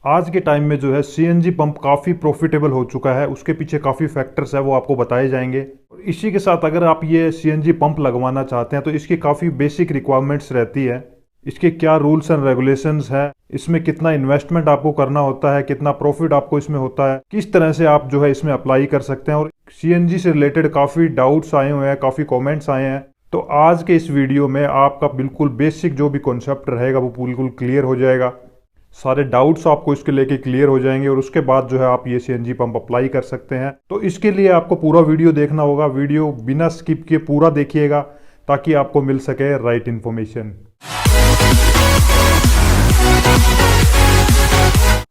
आज के टाइम में जो है सीएनजी पंप काफ़ी प्रॉफिटेबल हो चुका है। उसके पीछे काफ़ी फैक्टर्स है, वो आपको बताए जाएंगे। और इसी के साथ अगर आप ये सीएनजी पंप लगवाना चाहते हैं तो इसकी काफ़ी बेसिक रिक्वायरमेंट्स रहती है। इसके क्या रूल्स एंड रेगुलेशंस है, इसमें कितना इन्वेस्टमेंट आपको करना होता है, कितना प्रॉफिट आपको इसमें होता है, किस तरह से आप जो है इसमें अप्लाई कर सकते हैं। और सीएनजी से रिलेटेड काफ़ी डाउट्स आए हुए हैं, काफ़ी कॉमेंट्स आए हैं। तो आज के इस वीडियो में आपका बिल्कुल बेसिक जो भी कॉन्सेप्ट रहेगा वो बिल्कुल क्लियर हो जाएगा। सारे डाउट्स आपको इसके लेके क्लियर हो जाएंगे और उसके बाद जो है आप ये सीएनजी पंप अप्लाई कर सकते हैं। तो इसके लिए आपको पूरा वीडियो देखना होगा। वीडियो बिना स्किप किए पूरा देखिएगा ताकि आपको मिल सके राइट इन्फॉर्मेशन।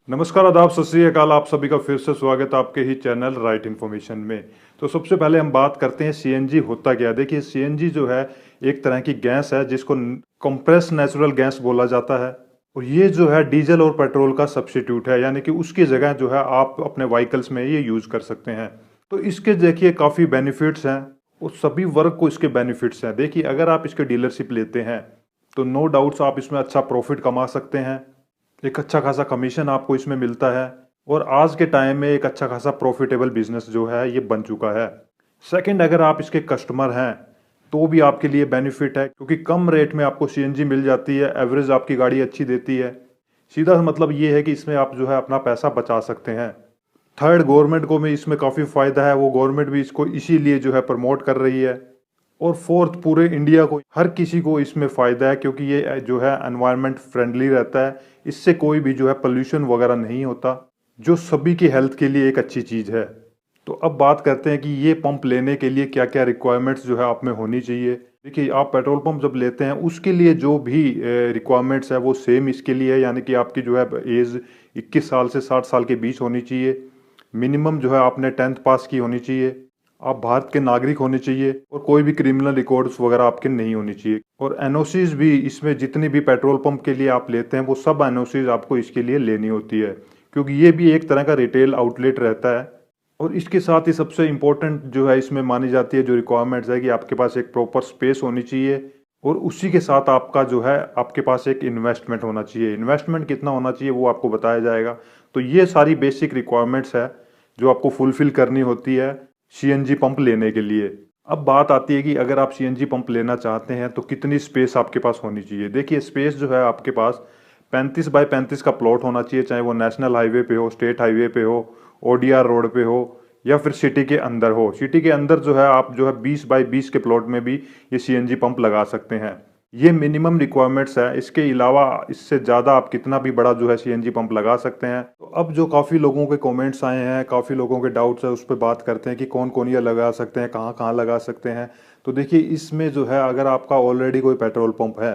नमस्कार, आदाब, सत श्री अकाल। आप सभी का फिर से स्वागत है आपके ही चैनल राइट इन्फॉर्मेशन में। तो सबसे पहले हम बात करते हैं सीएनजी होता क्या है। देखिए, सीएनजी जो है एक तरह की गैस है जिसको कंप्रेस नेचुरल गैस बोला जाता है। और ये जो है डीजल और पेट्रोल का सब्स्टिट्यूट है, यानी कि उसकी जगह जो है आप अपने व्हीकल्स में ये यूज कर सकते हैं। तो इसके देखिए काफ़ी बेनिफिट्स हैं और सभी वर्ग को इसके बेनिफिट्स हैं। देखिए, अगर आप इसके डीलरशिप लेते हैं तो नो डाउट्स आप इसमें अच्छा प्रॉफिट कमा सकते हैं। एक अच्छा खासा कमीशन आपको इसमें मिलता है और आज के टाइम में एक अच्छा खासा प्रॉफिटेबल बिजनेस जो है ये बन चुका है। सेकंड, अगर आप इसके कस्टमर हैं तो भी आपके लिए बेनिफिट है, क्योंकि कम रेट में आपको सीएनजी मिल जाती है। एवरेज आपकी गाड़ी अच्छी देती है। सीधा मतलब ये है कि इसमें आप जो है अपना पैसा बचा सकते हैं। थर्ड, गवर्नमेंट को भी इसमें काफ़ी फ़ायदा है। वो गवर्नमेंट भी इसको इसीलिए जो है प्रमोट कर रही है। और फोर्थ, पूरे इंडिया को, हर किसी को इसमें फ़ायदा है, क्योंकि ये जो है एनवायरनमेंट फ्रेंडली रहता है। इससे कोई भी जो है पोल्यूशन वगैरह नहीं होता, जो सभी की हेल्थ के लिए एक अच्छी चीज़ है। तो अब बात करते हैं कि ये पंप लेने के लिए क्या क्या रिक्वायरमेंट्स जो है आप में होनी चाहिए। देखिए, आप पेट्रोल पंप जब लेते हैं उसके लिए जो भी रिक्वायरमेंट्स है वो सेम इसके लिए है, यानी कि आपकी जो है एज 21 साल से 60 साल के बीच होनी चाहिए। मिनिमम जो है आपने 10th पास की होनी चाहिए। आप भारत के नागरिक होने चाहिए और कोई भी क्रिमिनल रिकॉर्ड्स वगैरह आपके नहीं होनी चाहिए। और एनओसीज भी इसमें जितनी भी पेट्रोल पंप के लिए आप लेते हैं वो सब एनओसीज आपको इसके लिए लेनी होती है, क्योंकि ये भी एक तरह का रिटेल आउटलेट रहता है। और इसके साथ ही सबसे इम्पोर्टेंट जो है इसमें मानी जाती है जो रिक्वायरमेंट्स है कि आपके पास एक प्रॉपर स्पेस होनी चाहिए और उसी के साथ आपका जो है आपके पास एक इन्वेस्टमेंट होना चाहिए। इन्वेस्टमेंट कितना होना चाहिए वो आपको बताया जाएगा। तो ये सारी बेसिक रिक्वायरमेंट्स है जो आपको फुलफिल करनी होती है सीएनजी पंप लेने के लिए। अब बात आती है कि अगर आप सीएनजी पंप लेना चाहते हैं तो कितनी स्पेस आपके पास होनी चाहिए। देखिए, स्पेस जो है आपके पास 35 बाय 35 का प्लॉट होना चाहिए, चाहे वो नेशनल हाईवे पे हो, स्टेट हाईवे पे हो, ओडीआर रोड पे हो या फिर सिटी के अंदर हो। सिटी के अंदर जो है आप जो है 20 बाय 20 के प्लॉट में भी ये सीएनजी पंप लगा सकते हैं। ये मिनिमम रिक्वायरमेंट्स है। इसके अलावा इससे ज़्यादा आप कितना भी बड़ा जो है सीएनजी पंप लगा सकते हैं। तो अब जो काफ़ी लोगों के कमेंट्स आए हैं, काफ़ी लोगों के डाउट्स है, उस पर बात करते हैं कि कौन कौन ये लगा सकते हैं, कहाँ कहाँ लगा सकते हैं। तो देखिए, इसमें जो है अगर आपका ऑलरेडी कोई पेट्रोल पंप है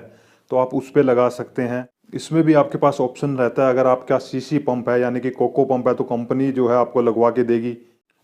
तो आप उस पर लगा सकते हैं। इसमें भी आपके पास ऑप्शन रहता है, अगर आपका सीसी पंप है यानी कि कोको पंप है तो कंपनी जो है आपको लगवा के देगी।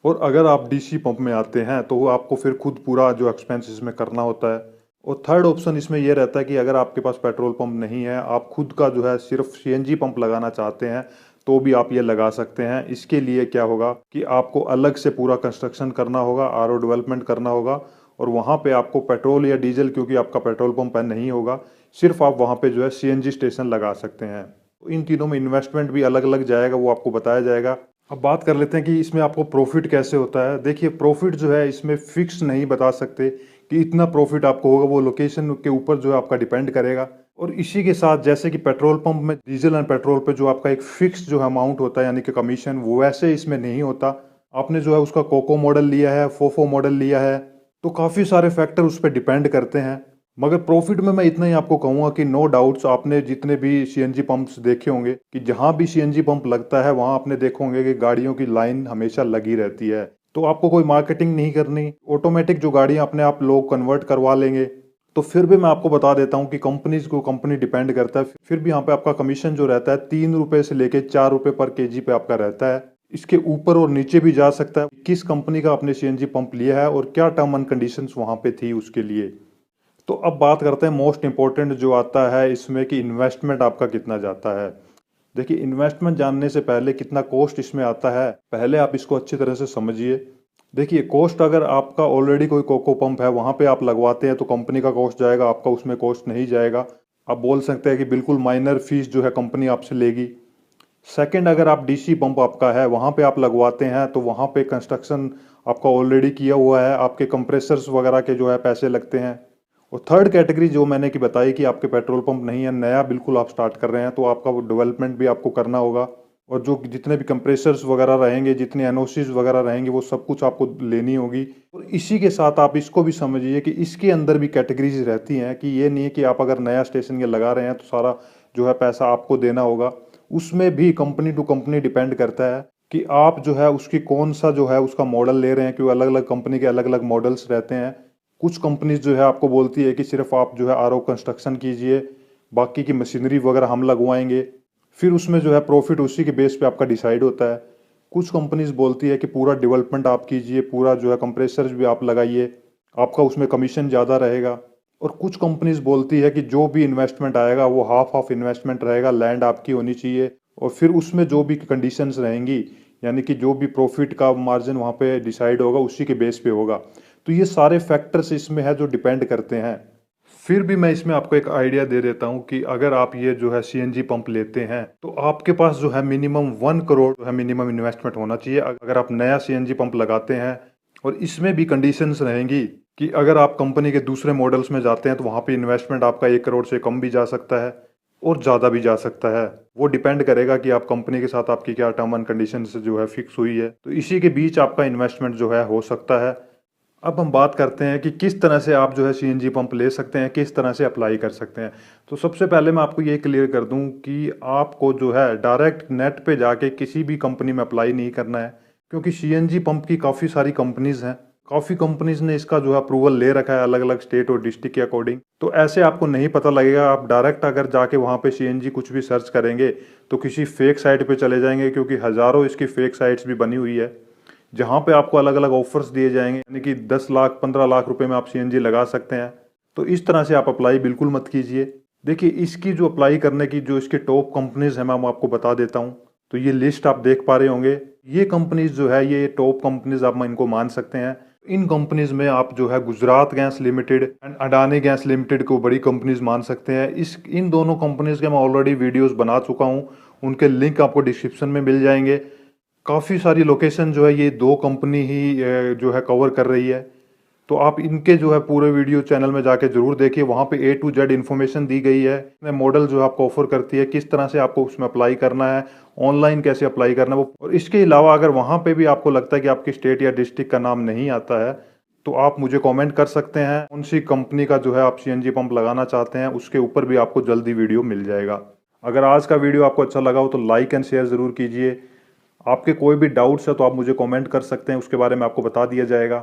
और अगर आप डीसी पंप में आते हैं तो वो आपको फिर खुद पूरा जो एक्सपेंस इसमें करना होता है। और थर्ड ऑप्शन इसमें यह रहता है कि अगर आपके पास पेट्रोल पंप नहीं है, आप खुद का जो है सिर्फ सीएनजी पंप लगाना चाहते हैं तो भी आप ये लगा सकते हैं। इसके लिए क्या होगा कि आपको अलग से पूरा कंस्ट्रक्शन करना होगा, आरओ डेवलपमेंट करना होगा और वहाँ पे आपको पेट्रोल या डीजल, क्योंकि आपका पेट्रोल पंप है, नहीं होगा। सिर्फ आप वहाँ पे जो है सीएनजी स्टेशन लगा सकते हैं। तो इन तीनों में इन्वेस्टमेंट भी अलग अलग जाएगा, वो आपको बताया जाएगा। अब बात कर लेते हैं कि इसमें आपको प्रॉफिट कैसे होता है। देखिए, प्रॉफिट जो है इसमें फिक्स नहीं बता सकते कि इतना प्रॉफिट आपको होगा, वो लोकेशन के ऊपर जो है आपका डिपेंड करेगा। और इसी के साथ जैसे कि पेट्रोल पंप में डीजल एंड पेट्रोल पे जो आपका एक फिक्स जो है अमाउंट होता है यानी कि कमीशन, वो वैसे इसमें नहीं होता। आपने जो है उसका कोको मॉडल लिया है, फोफो मॉडल लिया है, तो काफ़ी सारे फैक्टर उस पर डिपेंड करते हैं। मगर प्रॉफिट में मैं इतना ही आपको कहूँगा कि नो डाउट्स आपने जितने भी सीएनजी पंप्स देखे होंगे कि जहाँ भी सीएनजी पंप लगता है वहाँ आपने देखे होंगे कि गाड़ियों की लाइन हमेशा लगी रहती है। तो आपको कोई मार्केटिंग नहीं करनी, ऑटोमेटिक जो गाड़ियाँ अपने आप लोग कन्वर्ट करवा लेंगे। तो फिर भी मैं आपको बता देता हूँ कि कंपनीज को कंपनी डिपेंड करता है। फिर भी यहाँ पे आपका कमीशन जो रहता है 3 रुपये से लेके 4 रुपये पर केजी पे आपका रहता है। इसके ऊपर और नीचे भी जा सकता है। किस कंपनी का आपने सीएनजी पंप लिया है और क्या टर्म एंड कंडीशंस वहाँ पे थी उसके लिए। तो अब बात करते हैं मोस्ट इंपॉर्टेंट जो आता है इसमें कि इन्वेस्टमेंट आपका कितना जाता है। देखिए, इन्वेस्टमेंट जानने से पहले कितना कॉस्ट इसमें आता है पहले आप इसको अच्छी तरह से समझिए। देखिए, कॉस्ट अगर आपका ऑलरेडी कोई कोको पंप है वहाँ पे आप लगवाते हैं तो कंपनी का कॉस्ट जाएगा, आपका उसमें कॉस्ट नहीं जाएगा। आप बोल सकते हैं कि बिल्कुल माइनर फीस जो है कंपनी आपसे लेगी। सेकंड, अगर आप डीसी पंप आपका है वहाँ पे आप लगवाते हैं तो वहाँ पे कंस्ट्रक्शन आपका ऑलरेडी किया हुआ है, आपके कंप्रेसर्स वगैरह के जो है पैसे लगते हैं। और थर्ड कैटेगरी जो मैंने कि बताई कि आपके पेट्रोल पंप नहीं है, नया बिल्कुल आप स्टार्ट कर रहे हैं, तो आपका वो डेवलपमेंट भी आपको करना होगा। और जो जितने भी कंप्रेसर्स वगैरह रहेंगे, जितने एनओसीज वगैरह रहेंगे, वो सब कुछ आपको लेनी होगी। और इसी के साथ आप इसको भी समझिए कि इसके अंदर भी कैटेगरीज रहती हैं, कि ये नहीं है कि आप अगर नया स्टेशन ये लगा रहे हैं तो सारा जो है पैसा आपको देना होगा। उसमें भी कंपनी टू कंपनी डिपेंड करता है कि आप जो है उसकी कौन सा जो है उसका मॉडल ले रहे हैं, क्योंकि अलग अलग कंपनी के अलग अलग मॉडल्स रहते हैं। कुछ कंपनीज जो है आपको बोलती है कि सिर्फ आप जो है आरओ कंस्ट्रक्शन कीजिए, बाकी की मशीनरी वगैरह हम लगवाएंगे, फिर उसमें जो है प्रॉफिट उसी के बेस पे आपका डिसाइड होता है। कुछ कंपनीज बोलती है कि पूरा डेवलपमेंट आप कीजिए, पूरा जो है कंप्रेसर्स भी आप लगाइए, आपका उसमें कमीशन ज़्यादा रहेगा। और कुछ कंपनीज बोलती है कि जो भी इन्वेस्टमेंट आएगा वो हाफ हाफ इन्वेस्टमेंट रहेगा, लैंड आपकी होनी चाहिए, और फिर उसमें जो भी कंडीशंस रहेंगी, यानी कि जो भी प्रॉफिट का मार्जिन वहाँ पे डिसाइड होगा उसी के बेस पे होगा। तो ये सारे फैक्टर्स इसमें है जो डिपेंड करते हैं। फिर भी मैं इसमें आपको एक आइडिया दे देता हूँ कि अगर आप ये जो है सीएनजी पंप लेते हैं तो आपके पास जो है मिनिमम 1 करोड़ जो है मिनिमम इन्वेस्टमेंट होना चाहिए अगर आप नया सीएनजी पंप लगाते हैं। और इसमें भी कंडीशंस रहेंगी कि अगर आप कंपनी के दूसरे मॉडल्स में जाते हैं तो वहाँ पे इन्वेस्टमेंट आपका 1 करोड़ से कम भी जा सकता है और ज़्यादा भी जा सकता है। वो डिपेंड करेगा कि आप कंपनी के साथ आपकी क्या टर्म एंड कंडीशन से जो है फिक्स हुई है, तो इसी के बीच आपका इन्वेस्टमेंट जो है हो सकता है। अब हम बात करते हैं कि किस तरह से आप जो है सीएनजी पंप ले सकते हैं, किस तरह से अप्लाई कर सकते हैं। तो सबसे पहले मैं आपको ये क्लियर कर दूं कि आपको जो है डायरेक्ट नेट पे जाके किसी भी कंपनी में अप्लाई नहीं करना है, क्योंकि सीएनजी पंप की काफ़ी सारी कंपनीज हैं, काफ़ी कंपनीज ने इसका जो है अप्रूवल ले रखा है अलग अलग स्टेट और डिस्ट्रिक्ट के अकॉर्डिंग। तो ऐसे आपको नहीं पता लगेगा, आप डायरेक्ट अगर जाके वहाँ पे सीएनजी कुछ भी सर्च करेंगे तो किसी फेक साइट पे चले जाएंगे, क्योंकि हज़ारों इसकी फेक साइट्स भी बनी हुई है जहाँ पे आपको अलग अलग ऑफर्स दिए जाएंगे, यानी कि 10 लाख 15 लाख रुपए में आप सीएनजी लगा सकते हैं। तो इस तरह से आप अप्लाई बिल्कुल मत कीजिए। देखिए, इसकी जो अप्लाई करने की जो इसके टॉप कंपनीज हैं मैं आपको बता देता हूँ। तो ये लिस्ट आप देख पा रहे होंगे, ये कंपनीज जो है ये टॉप कंपनीज आप इनको मान सकते हैं। इन कंपनीज में आप जो है Gujarat gas limited and Adani gas limited को बड़ी कंपनीज मान सकते हैं। इन दोनों कंपनीज के मैं ऑलरेडी वीडियोस बना चुका हूँ, उनके लिंक आपको डिस्क्रिप्शन में मिल जाएंगे। काफ़ी सारी लोकेशन जो है ये दो कंपनी ही जो है कवर कर रही है। तो आप इनके जो है पूरे वीडियो चैनल में जाके जरूर देखिए, वहाँ पे A to Z इन्फॉर्मेशन दी गई है, मॉडल जो आपको ऑफर करती है, किस तरह से आपको उसमें अप्लाई करना है, ऑनलाइन कैसे अप्लाई करना है वो। और इसके अलावा अगर वहाँ पे भी आपको लगता है कि आपकी स्टेट या डिस्ट्रिक्ट का नाम नहीं आता है तो आप मुझे कमेंट कर सकते हैं, कौन सी कंपनी का जो है आप सीएनजी पंप लगाना चाहते हैं, उसके ऊपर भी आपको जल्दी वीडियो मिल जाएगा। अगर आज का वीडियो आपको अच्छा लगा हो तो लाइक एंड शेयर ज़रूर कीजिए। आपके कोई भी डाउट्स है तो आप मुझे कमेंट कर सकते हैं, उसके बारे में आपको बता दिया जाएगा।